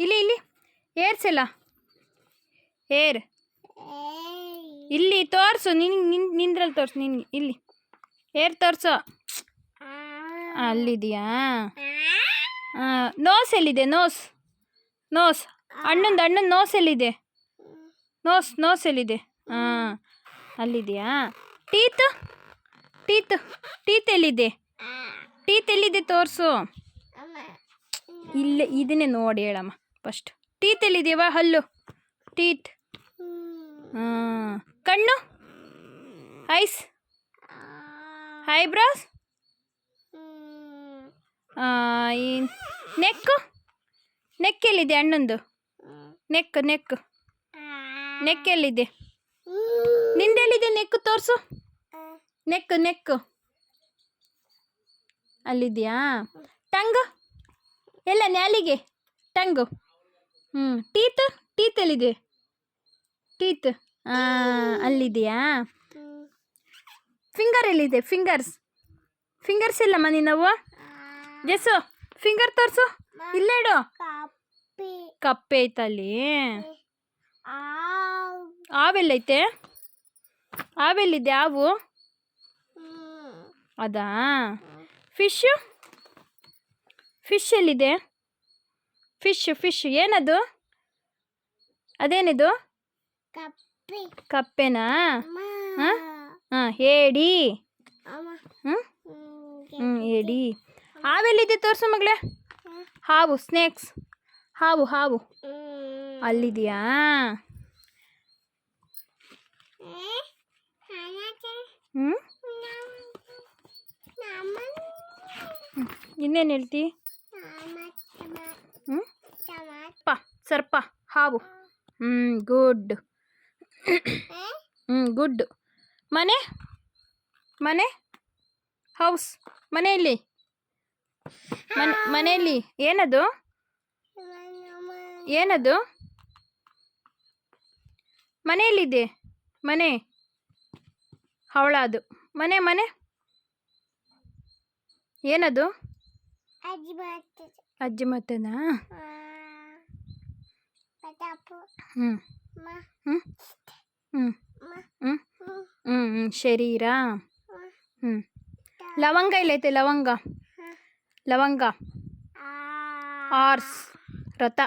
ಇಲ್ಲಿ ಇಲ್ಲಿ ಏರ್ಸ್ ಎಲ್ಲ ಏರ್ ಇಲ್ಲಿ ತೋರಿಸು ನಿಂದ್ರಲ್ಲಿ ತೋರಿಸು ನಿನ್ಗೆ ಇಲ್ಲಿ ಏರ್ ತೋರಿಸು ಅಲ್ಲಿದೆಯಾ ನೋಸ್ ಎಲ್ಲಿದೆ ನೋಸ್ ನೋಸ್ ಅಣ್ಣನ ನೋಸ್ ಎಲ್ಲಿದೆ ನೋಸ್ ಎಲ್ಲಿದೆ ಹಾಂ ಅಲ್ಲಿದೆಯಾ ಟೀತ್ ಟೀತ್ ಟೀತ್ ಎಲ್ಲಿದೆ ಟೀತ್ ಎಲ್ಲಿದೆ ತೋರಿಸು ಇಲ್ಲೇ ಇದನ್ನೇ ನೋಡಿ ಹೇಳಮ್ಮ ಫಸ್ಟ್ ಟೀತ್ ಎಲ್ಲಿದೆಯವ ಹಲ್ಲು ಟೀತ್ ಹಾಂ ಕಣ್ಣು ಐಸ್ ಐಬ್ರೋಸ್ ಈ ನೆಕ್ ಎಲ್ಲಿದೆ ಅಣ್ಣಂದು ನೆಕ್ ಎಲ್ಲಿದೆ ನಿಂದೆಲ್ಲಿದೆ ನೆಕ್ ತೋರಿಸು ನೆಕ್ ಅಲ್ಲಿದೆಯಾ ಟಂಗ್ ಎಲ್ಲ ನ್ಯಾಲಿಗೆ ಟಂಗು ಟೀತ್ ಎಲ್ಲಿದೆ ಟೀತ್ ಅಲ್ಲಿದೆಯಾ ಫಿಂಗರ್ ಎಲ್ಲಿದೆ ಫಿಂಗರ್ಸ್ ಇಲ್ಲಮ್ಮ ನೀನವು ಜೆಸ್ಸು ಫಿಂಗರ್ ತೋರಿಸು ಇಲ್ಲೇ ಇಡು ಕಪ್ಪೆ ಐತಲ್ಲಿ ಆವೆಲ್ಲೈತೆ ಆವೆಲ್ಲಿದೆ ಆವು ಅದಾ ಫಿಶ್ ಎಲ್ಲಿದೆ ಫಿಶ್ ಏನದು ಅದೇನಿದು ಕಪ್ಪೆನಾ ಹಾಂ ಏಡಿ ಏಡಿ ಹಾವೆಲ್ಲಿದೆ ತೋರಿಸು ಮಗಳೇ ಹಾವು ಸ್ನೇಕ್ಸ್ ಹಾವು ಅಲ್ಲಿದೆಯಾ ಇನ್ನೇನು ಹೇಳ್ತಿ ಸರ್ಪ ಹಾವು ಗುಡ್ ಗುಡ್ ಮನೆ ಹೌಸ್ ಮನೆಯಲ್ಲಿ ಏನದು ಮನೆಯಲ್ಲಿದೆ ಮನೆ ಹವಳ ಅದು ಮನೆ ಏನದು ಅಜ್ಜಿ ಮತ್ತನಾ ಶರೀರ ಲವಂಗ ಇಲ್ಲೈತೆ ಲವಂಗ ಆರ್ಸ್ ರಥ